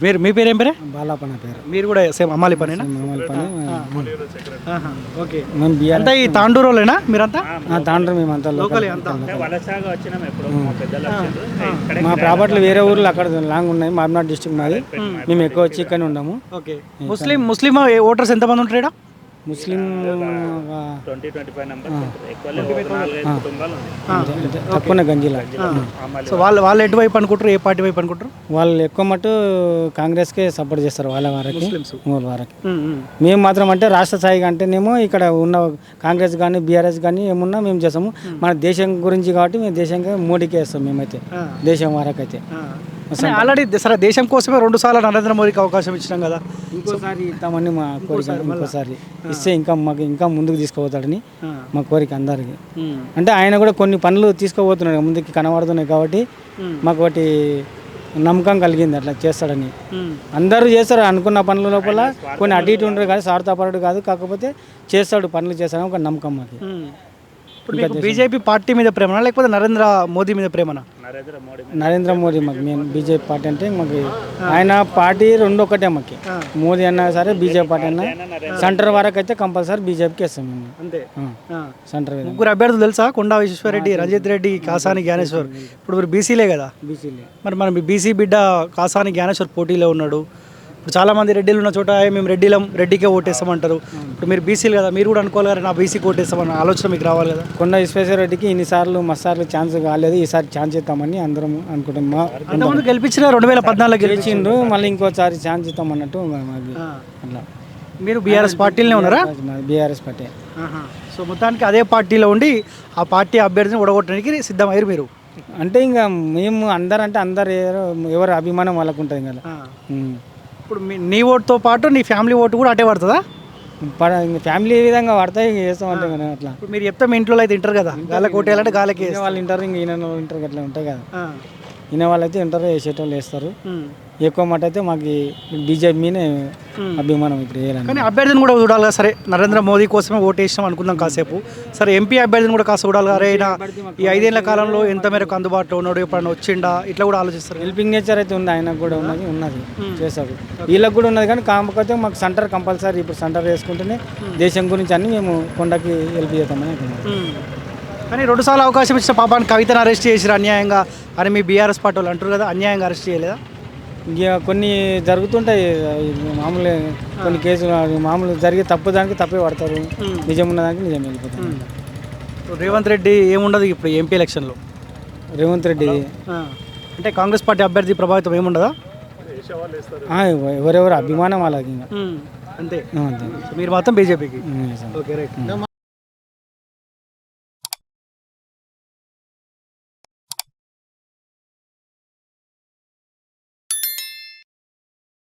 మీరు మీ పేరు ఏం పేరే? బాలాపన పేరు. మీరు కూడా సేమ్ అమ్మాలి పనేనా? మామూలు పని. ఓకే. మేము బియ్యం అంతా ఈ తాండూరులోనేనా మీరంతా? తాండ్రు మేమంతా లోకల్ లోకల్. అంతా. మా ప్రాపర్టీలు వేరే ఊర్లు అక్కడ లాంగ్ ఉన్నాయి. మామనాడు డిస్ట్రిక్ట్ మాది. మేము ఎక్కువ వచ్చి ఇక్కడ ఉన్నాము. ఓకే. ముస్లిం ఓటర్స్ ఎంతమంది ఉంటారు ఇక్కడ? ముస్లిం 20-25 తక్కువ గంజిలా. సో వాళ్ళు ఎటువైపు అనుకుంటారు? ఏ పార్టీ వైపు అనుకుంటారు? వాళ్ళు ఎక్కువ మటు కాంగ్రెస్కే సపోర్ట్ చేస్తారు వాళ్ళ వారికి, ముస్లిమ్స్. వాళ్ళ వారికి. మేము మాత్రం అంటే రాష్ట్ర స్థాయి అంటే ఇక్కడ ఉన్న కాంగ్రెస్ కానీ బీఆర్ఎస్ కానీ ఏమున్నా మేము చేస్తాము. మన దేశం గురించి కాబట్టి మేము దేశంగా మోడీకే వేస్తాం మేమైతే, దేశం వరకైతే. ఆల్రెడీ సరే దేశం కోసమే 2 సార్లు నరేంద్ర మోడీకి అవకాశం ఇచ్చినాం కదా, ఇంకోసారి ఇద్దామని మా కోరిక. ఇంకోసారి ఇస్తే ఇంకా మాకు ఇంకా ముందుకు తీసుకుపోతాడని మా కోరిక అందరికి. అంటే ఆయన కూడా కొన్ని పనులు తీసుకుపోతున్నాడు ముందుకి కనబడుతున్నాయి కాబట్టి మాకు ఒకటి నమ్మకం కలిగింది అట్లా చేస్తాడని. అందరూ చేస్తారు అనుకున్న పనుల లోపల, కొన్ని అటు ఇటు ఉండరు కానీ స్వార్థపరుడు కాదు, కాకపోతే చేస్తాడు పనులు చేస్తాడని ఒక నమ్మకం మాకు. ఇప్పుడు మీకు బీజేపీ పార్టీ మీద ప్రేమనా లేకపోతే నరేంద్ర మోదీ మీద ప్రేమనా? నరేంద్ర మోడీ మాకు మేము బీజేపీ పార్టీ అంటే మాకు ఆయన పార్టీ రెండు ఒకటే మాకు. మోదీ అన్నా సరే బీజేపీ పార్టీ అన్నా సెంటర్ వరకు అయితే కంపల్సరీ బీజేపీకి వేస్తాం మేము. అంతే. సెంటర్ ముగ్గురు అభ్యర్థులు తెలుసా? కొండా విశ్వేశ్వరరెడ్డి, రంజిత్ రెడ్డి, కాసాని జ్ఞానేశ్వర్. ఇప్పుడు మీరు బీసీలే కదా, బీసీలే. మరి మన బీసీ బిడ్డ కాసాని జ్ఞానేశ్వర్ పోటీలో ఉన్నాడు. ఇప్పుడు చాలామంది రెడ్డిలు ఉన్న చోట మేము రెడ్డికే ఓటేస్తామంటారు. ఇప్పుడు మీరు బీసీలు కదా, మీరు కూడా అనుకోవాలి కదా నా బీసీకి ఓటేస్తామన్న ఆలోచన మీకు రావాలి కదా. కొండ విశ్వేశ్వరరెడ్డికి ఇన్నిసార్లు మస్తార్లు ఛాన్స్ కాలేదు, ఈసారి ఛాన్స్ ఇస్తామని అందరం అనుకుంటున్నాం. అంతకుముందు గెలిపించిన 2014 గెలిచిండ్రు, మళ్ళీ ఇంకోసారి ఛాన్స్ ఇస్తాం అన్నట్టు మాకు అట్లా. మీరు బీఆర్ఎస్ పార్టీలోనే ఉన్నారా? BRS party. సో మొత్తానికి అదే పార్టీలో ఉండి ఆ పార్టీ అభ్యర్థిని ఓడగొట్టడానికి సిద్ధమయ్యారు మీరు. అంటే ఇంకా మేము అందరంటే అందరు ఎవరు అభిమానం వాళ్ళకు ఉంటుంది కదా. ఇప్పుడు నీ ఓటుతో పాటు నీ ఫ్యామిలీ ఓటు కూడా అటే పడుతుందా? ఫ్యామిలీ ఏ విధంగా పడతాయి చేస్తామంటే కదా అట్లా. ఇప్పుడు మీరు చెప్తే మీ ఇంట్లో అయితే వింటారు కదా, గాలకి ఓటేయాలంటే గాలకి వాళ్ళు వింటారు, ఇంకా ఈయన వాళ్ళు వింటారు, అట్లా ఉంటాయి కదా. ఈయన వాళ్ళు అయితే వింటారు, వేసేటోళ్ళు వేస్తారు. ఎక్కువ మాట అయితే మాకు బీజేపీ మీనే అభిమానం ఇప్పుడు వేయాలని. కానీ అభ్యర్థిని కూడా చూడాలి కదా. సరే నరేంద్ర మోదీ కోసమే ఓటేసినాం అనుకుందాం కాసేపు. సరే ఎంపీ అభ్యర్థిని కూడా కాస్త చూడాలి. అరే అయినా ఈ 5 ఏళ్ల కాలంలో ఎంత మేరకు అందుబాటులో ఉన్నాడు, ఎప్పుడైనా వచ్చిండా, ఇట్లా కూడా ఆలోచిస్తారు. హెల్పింగ్ నేచర్ అయితే ఉంది, ఆయనకు కూడా ఉన్నది చేస్తారు. వీళ్ళకి కూడా ఉన్నది, కానీ కాకపోతే మాకు సెంటర్ కంపల్సరీ. ఇప్పుడు సెంటర్ వేసుకుంటేనే దేశం గురించి అన్ని మేము కొండకి హెల్ప్ చేద్దామని. కానీ 2 సార్లు అవకాశం ఇచ్చిన పాపాన్ని కవితను అరెస్ట్ చేసిరు అన్యాయంగా అని మీ బీఆర్ఎస్ పార్టీ వాళ్ళు అంటారు కదా, అన్యాయంగా అరెస్ట్ చేయలేదా? ఇక కొన్ని జరుగుతుంటాయి మామూలు, కొన్ని కేసులు మామూలు జరిగే తప్పు దానికి తప్పే పడతారు, నిజం ఉన్నదానికి నిజం వెళ్ళిపోతారు. రేవంత్ రెడ్డి ఏముండదు ఇప్పుడు ఎంపీ ఎలక్షన్లో. రేవంత్ రెడ్డి అంటే కాంగ్రెస్ పార్టీ అభ్యర్థి ప్రభావితం ఏముండదా? ఎవరెవరు అభిమానం వాళ్ళకి అంతే. మీరు మాత్రం బీజేపీకి. Okay right.